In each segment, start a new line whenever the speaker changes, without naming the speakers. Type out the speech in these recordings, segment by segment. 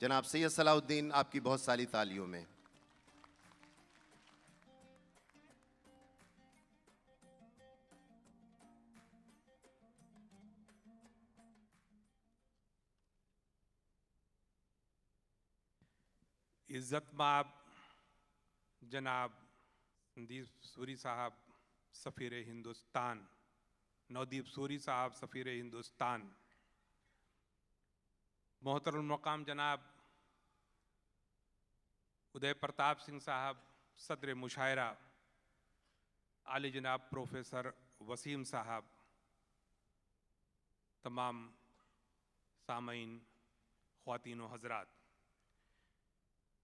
जनाब सैयद सलाहुद्दीन, आपकी बहुत सारी तालियों में।
इज़्ज़त माब जनाब नदीप सूरी साहब सफ़ीर हिंदुस्तान, नवदीप सूरी साहब सफ़ीर हिंदुस्तान, मोहतरम मकाम जनाब उदय प्रताप सिंह साहब सदर मुशायरा, आली जनाब प्रोफेसर वसीम साहब, तमाम सामईन, ख्वातीन व हज़रात,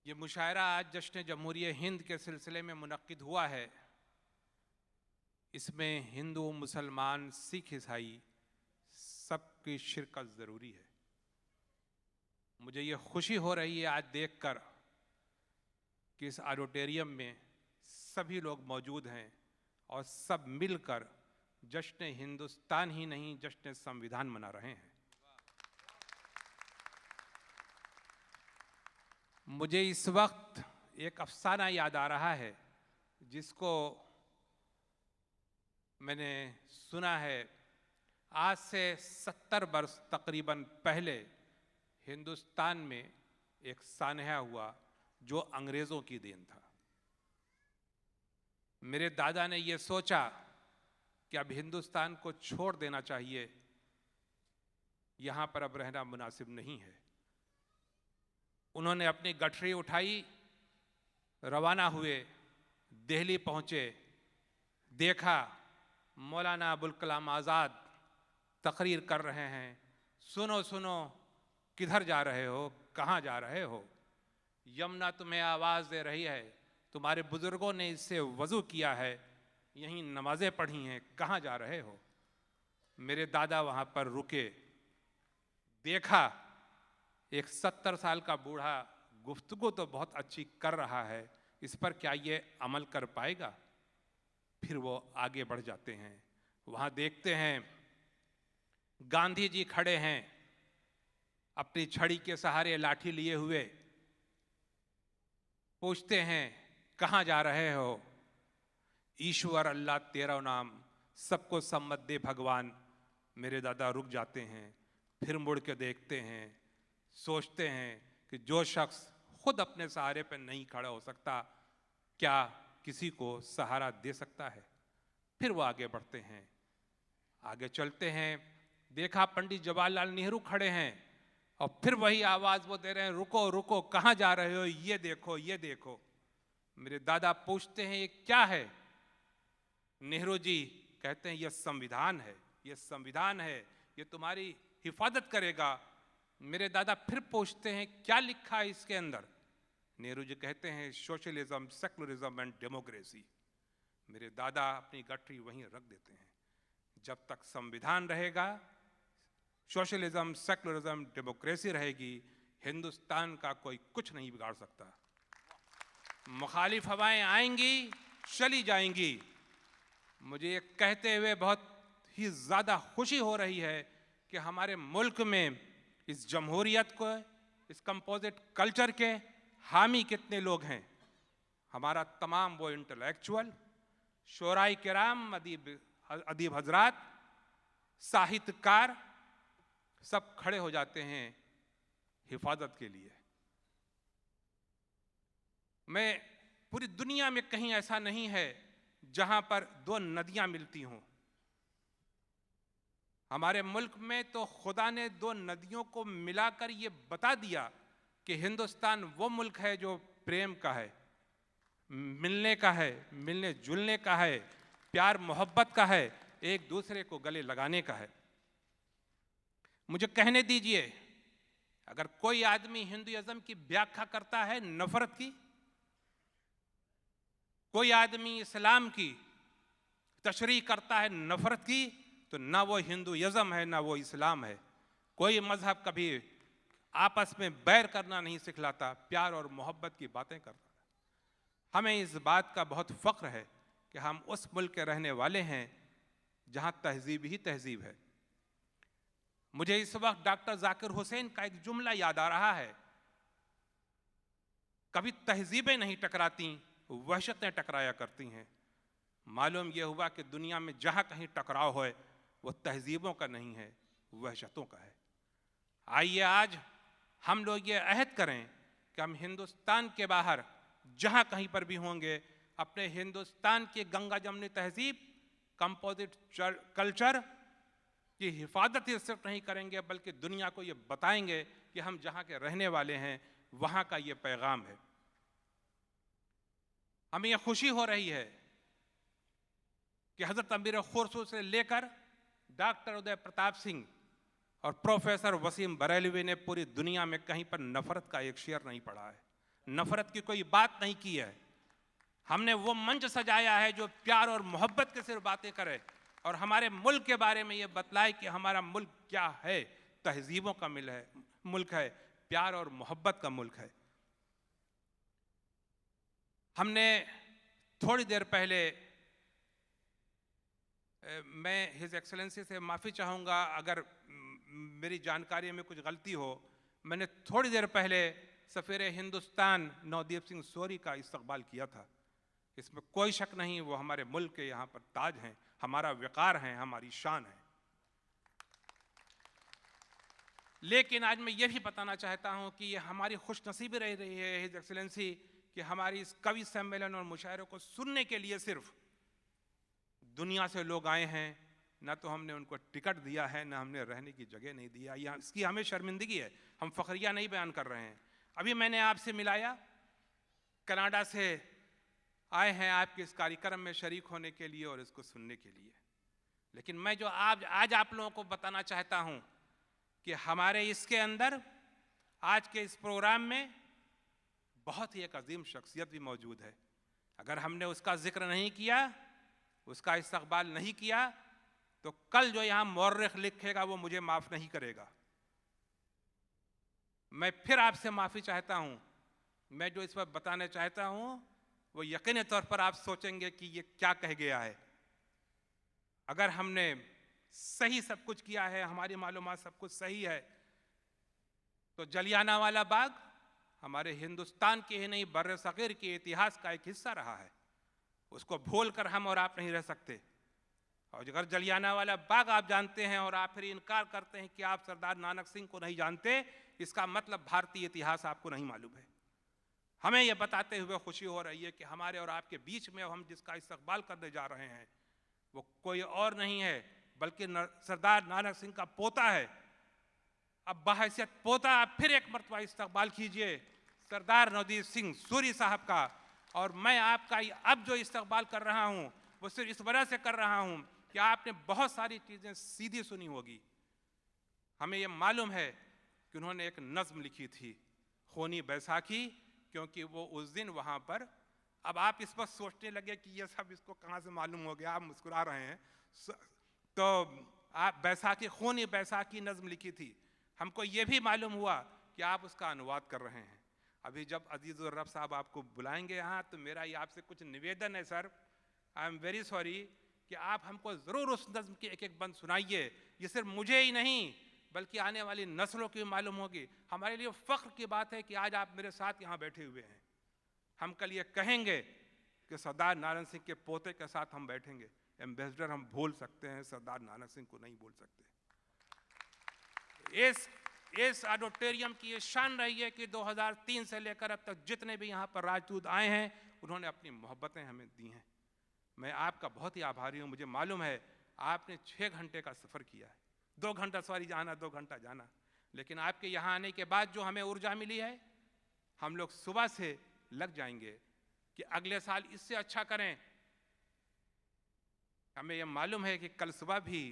ये मुशायरा आज जश्न जमहूरियत हिंद के सिलसिले में मुनक्किद हुआ है। इसमें हिंदू, मुसलमान, सिख, ईसाई सबकी शिरकत ज़रूरी है। मुझे ये खुशी हो रही है आज देखकर कि इस ऑडिटोरियम में सभी लोग मौजूद हैं और सब मिलकर जश्न हिंदुस्तान ही नहीं, जश्न संविधान मना रहे हैं। मुझे इस वक्त एक अफसाना याद आ रहा है जिसको मैंने सुना है। आज से 70 वर्ष तकरीबन पहले हिंदुस्तान में एक सानहा हुआ जो अंग्रेज़ों की देन था। मेरे दादा ने ये सोचा कि अब हिंदुस्तान को छोड़ देना चाहिए, यहाँ पर अब रहना मुनासिब नहीं है। उन्होंने अपनी गठरी उठाई, रवाना हुए, दिल्ली पहुँचे, देखा मौलाना अबुल कलाम आज़ाद तकरीर कर रहे हैं। सुनो सुनो, किधर जा रहे हो, कहाँ जा रहे हो? यमुना तुम्हें आवाज़ दे रही है, तुम्हारे बुज़ुर्गों ने इससे वज़ू किया है, यहीं नमाज़ें पढ़ी हैं, कहाँ जा रहे हो? मेरे दादा वहाँ पर रुके, देखा एक 70 साल का बूढ़ा गुफ्तगू तो बहुत अच्छी कर रहा है, इस पर क्या ये अमल कर पाएगा? फिर वो आगे बढ़ जाते हैं। वहाँ देखते हैं गांधी जी खड़े हैं अपनी छड़ी के सहारे लाठी लिए हुए, पूछते हैं कहाँ जा रहे हो? ईश्वर अल्लाह तेरा नाम, सबको सम्मत दे भगवान। मेरे दादा रुक जाते हैं, फिर मुड़ के देखते हैं, सोचते हैं कि जो शख्स खुद अपने सहारे पर नहीं खड़ा हो सकता, क्या किसी को सहारा दे सकता है? फिर वो आगे बढ़ते हैं। आगे चलते हैं, देखा पंडित जवाहरलाल नेहरू खड़े हैं और फिर वही आवाज़ वो दे रहे हैं, रुको रुको, कहाँ जा रहे हो? ये देखो, ये देखो। मेरे दादा पूछते हैं ये क्या है? नेहरू जी कहते हैं ये संविधान है, ये संविधान है, ये तुम्हारी हिफाजत करेगा। मेरे दादा फिर पूछते हैं क्या लिखा है इसके अंदर? नेहरू जी कहते हैं सोशलिज्म, सेकुलरिज्म एंड डेमोक्रेसी। मेरे दादा अपनी गठरी वहीं रख देते हैं। जब तक संविधान रहेगा, सोशलिज्म, सेकुलरिज्म, डेमोक्रेसी रहेगी, हिंदुस्तान का कोई कुछ नहीं बिगाड़ सकता। मुखालिफ हवाएं आएंगी, चली जाएंगी। मुझे ये कहते हुए बहुत ही ज़्यादा खुशी हो रही है कि हमारे मुल्क में इस जमहूरियत को, इस कंपोजिट कल्चर के हामी कितने लोग हैं। हमारा तमाम वो इंटेलेक्चुअल, शोराई किराम, अदीब हजरात, साहित्यकार सब खड़े हो जाते हैं हिफाजत के लिए। मैं पूरी दुनिया में कहीं ऐसा नहीं है जहां पर दो नदियां मिलती हों। हमारे मुल्क में तो खुदा ने दो नदियों को मिलाकर ये बता दिया कि हिंदुस्तान वो मुल्क है जो प्रेम का है, मिलने का है, मिलने जुलने का है, प्यार मोहब्बत का है, एक दूसरे को गले लगाने का है। मुझे कहने दीजिए, अगर कोई आदमी हिंदुइज्म की व्याख्या करता है नफरत की, कोई आदमी इस्लाम की तशरीह करता है नफरत की, तो ना वो हिंदुइज्म है ना वो इस्लाम है। कोई मजहब कभी आपस में बैर करना नहीं सिखलाता, प्यार और मोहब्बत की बातें करता है। हमें इस बात का बहुत फ़ख्र है कि हम उस मुल्क के रहने वाले हैं जहाँ तहजीब ही तहजीब है। मुझे इस वक्त डॉक्टर जाकिर हुसैन का एक जुमला याद आ रहा है कभी तहजीबें नहीं टकराती, वहशतें टकराया करती हैं। मालूम यह हुआ कि दुनिया में जहाँ कहीं टकराव हो वो तहजीबों का नहीं है, वहशतों का है। आइए आज हम लोग ये अहद करें कि हम हिंदुस्तान के बाहर जहाँ कहीं पर भी होंगे अपने हिंदुस्तान की गंगा जमनी तहजीब, कंपोजिट कल्चर की हिफाजत ही सिर्फ नहीं करेंगे बल्कि दुनिया को ये बताएंगे कि हम जहाँ के रहने वाले हैं वहाँ का ये पैगाम है। हमें ये खुशी हो रही है कि हजरत अमीर खुसरो से लेकर डॉक्टर उदय प्रताप सिंह और प्रोफेसर वसीम बरेलवी ने पूरी दुनिया में कहीं पर नफरत का एक शेर नहीं पढ़ा है, नफरत की कोई बात नहीं की है। हमने वो मंच सजाया है जो प्यार और मोहब्बत के सिर्फ बातें करे और हमारे मुल्क के बारे में ये बतलाए कि हमारा मुल्क क्या है, तहजीबों का मुल्क है, प्यार और मोहब्बत का मुल्क है। हमने थोड़ी देर पहले, मैं हिज एक्सेलेंसी से माफ़ी चाहूँगा अगर मेरी जानकारी में कुछ गलती हो, मैंने थोड़ी देर पहले सफ़ीर हिंदुस्तान नवदीप सिंह सूरी का इस्तकबाल किया था। इसमें कोई शक नहीं, वो हमारे मुल्क के यहाँ पर ताज हैं, हमारा वक़ार है, हमारी शान है। लेकिन आज मैं ये भी बताना चाहता हूँ कि ये हमारी खुशनसीबी रह रही है हिज एक्सेलेंसी कि हमारी इस कवि सम्मेलन और मुशायरों को सुनने के लिए सिर्फ दुनिया से लोग आए हैं। ना तो हमने उनको टिकट दिया है, ना हमने रहने की जगह नहीं दिया। या इसकी हमें शर्मिंदगी है, हम फखरिया नहीं बयान कर रहे हैं। अभी मैंने आपसे मिलाया, कनाडा से आए हैं आपके इस कार्यक्रम में शरीक होने के लिए और इसको सुनने के लिए। लेकिन मैं जो आज आप लोगों को बताना चाहता हूँ कि हमारे इसके अंदर आज के इस प्रोग्राम में बहुत ही एक अजीम शख्सियत भी मौजूद है। अगर हमने उसका जिक्र नहीं किया, उसका इस्तकबाल नहीं किया, तो कल जो यहाँ मौर्रिख लिखेगा वो मुझे माफ़ नहीं करेगा। मैं फिर आपसे माफ़ी चाहता हूँ। मैं जो इस पर बताना चाहता हूँ वो यकीनी तौर पर आप सोचेंगे कि ये क्या कह गया है। अगर हमने सही सब कुछ किया है, हमारी मालूमात सब कुछ सही है, तो जलियांवाला बाग हमारे हिंदुस्तान के ही नहीं बर्र सगीर के इतिहास का एक हिस्सा रहा है। उसको भूल कर हम और आप नहीं रह सकते। और अगर जलियांवाला बाग आप जानते हैं और आप फिर इनकार करते हैं कि आप सरदार नानक सिंह को नहीं जानते, इसका मतलब भारतीय इतिहास आपको नहीं मालूम है। हमें यह बताते हुए खुशी हो रही है कि हमारे और आपके बीच में हम जिसका इस्तकबाल करने जा रहे हैं वो कोई और नहीं है बल्कि सरदार नानक सिंह का पोता है। अब बहैसियत पोता आप फिर एक मरतबा इस्तकबाल कीजिए सरदार नवदीप सिंह सूरी साहब का। और मैं आपका अब जो इस्तकबाल कर रहा हूँ वो सिर्फ इस वजह से कर रहा हूँ कि आपने बहुत सारी चीज़ें सीधी सुनी होगी। हमें ये मालूम है कि उन्होंने एक नज़्म लिखी थी, खूनी बैसाखी, क्योंकि वो उस दिन वहाँ पर, अब आप इस पर सोचने लगे कि ये सब इसको कहाँ से मालूम हो गया, आप मुस्कुरा रहे हैं। तो आप बैसाखी, खूनी बैसाखी नज़्म लिखी थी। हमको ये भी मालूम हुआ कि आप उसका अनुवाद कर रहे हैं। अभी जब अजीज़ुर रब साहब आपको बुलाएंगे यहाँ तो मेरा ये आपसे कुछ निवेदन है sir, I am very sorry, कि आप हमको ज़रूर उस नज़्म की एक एक बंद सुनाइए। ये सिर्फ मुझे ही नहीं बल्कि आने वाली नस्लों की मालूम होगी। हमारे लिए फ़ख्र की बात है कि आज आप मेरे साथ यहाँ बैठे हुए हैं। हम कल ये कहेंगे कि सरदार नानक सिंह के पोते के साथ हम बैठेंगे। एम्बेसडर हम भूल सकते हैं, सरदार नानक सिंह को नहीं भूल सकते। इस ऑडिटोरियम की ये शान रही है कि 2003 से लेकर अब तक जितने भी यहाँ पर राजदूत आए हैं उन्होंने अपनी मोहब्बतें हमें दी हैं। मैं आपका बहुत ही आभारी हूँ। मुझे मालूम है आपने 6 घंटे का सफ़र किया है, 2 घंटा सवारी जाना, 2 घंटा जाना, लेकिन आपके यहाँ आने के बाद जो हमें ऊर्जा मिली है, हम लोग सुबह से लग जाएंगे कि अगले साल इससे अच्छा करें। हमें यह मालूम है कि कल सुबह भी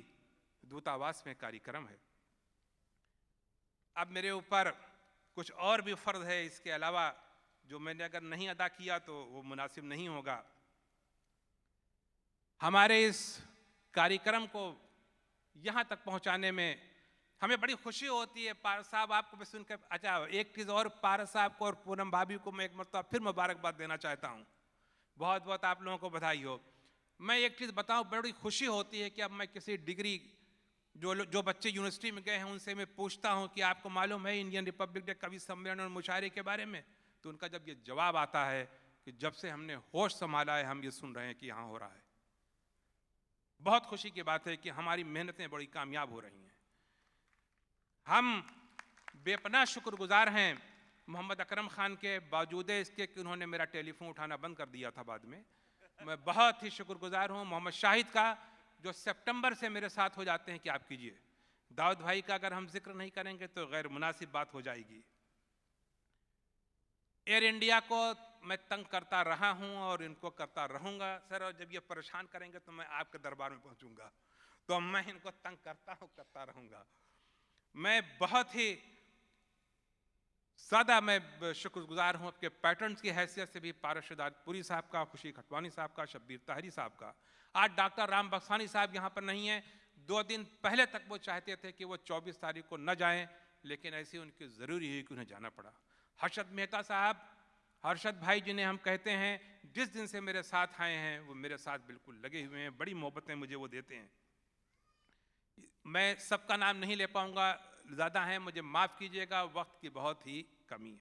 दूतावास में कार्यक्रम है। अब मेरे ऊपर कुछ और भी फ़र्ज़ है इसके अलावा, जो मैंने अगर नहीं अदा किया तो वो मुनासिब नहीं होगा। हमारे इस कार्यक्रम को यहाँ तक पहुँचाने में हमें बड़ी खुशी होती है। पारस साहब आपको भी सुनकर, अच्छा एक चीज़ और, पारस साहब को और पूनम भाभी को मैं एक मरतबा फिर मुबारकबाद देना चाहता हूँ। बहुत बहुत आप लोगों को बधाई हो। मैं एक चीज़ बताऊँ, बड़ी खुशी होती है कि अब मैं किसी डिग्री जो बच्चे यूनिवर्सिटी में गए हैं उनसे मैं पूछता हूँ कि आपको मालूम है इंडियन रिपब्लिक डे कवि सम्मेलन और मुशायरे के बारे में? तो उनका जब ये जवाब आता है कि जब से हमने होश संभाला है हम ये सुन रहे हैं कि यहाँ हो रहा है। बहुत खुशी की बात है कि हमारी मेहनतें बड़ी कामयाब हो रही हैं। हम बेपनाह शुक्रगुजार हैं मोहम्मद अकरम खान के, बावजूद इसके कि उन्होंने मेरा टेलीफोन उठाना बंद कर दिया था बाद में। मैं बहुत ही शुक्रगुजार हूँ मोहम्मद शाहिद का, जो सितंबर से मेरे साथ हो जाते हैं कि आप कीजिए। दाऊद भाई का अगर हम जिक्र नहीं करेंगे तो गैर मुनासिब बात हो जाएगी। एयर इंडिया को मैं तंग करता रहा हूं और इनको करता रहूंगा सर, और जब ये परेशान करेंगे तो मैं आपके दरबार में पहुंचूंगा, तो मैं इनको तंग करता रहूंगा। मैं बहुत ही ज़्यादा मैं शुक्रगुजार हूँ आपके पैटर्न्स की हैसियत से भी, पारस शहदादपुरी साहब का, खुशी खटवानी साहब का, शब्बीर ताहरी साहब का। आज डॉक्टर राम बख्शानी साहब यहाँ पर नहीं हैं। 2 दिन पहले तक वो चाहते थे कि वो 24 तारीख को न जाएं, लेकिन ऐसी उनकी ज़रूरी है कि उन्हें जाना पड़ा। हर्षद मेहता साहब, हर्षद भाई जिन्हें हम कहते हैं, जिस दिन से मेरे साथ आए हैं वो मेरे साथ बिल्कुल लगे हुए हैं, बड़ी मोहब्बतें मुझे वो देते हैं। मैं सबका नाम नहीं ले पाऊंगा, ज़्यादा है, मुझे माफ़ कीजिएगा, वक्त की बहुत ही कमी है।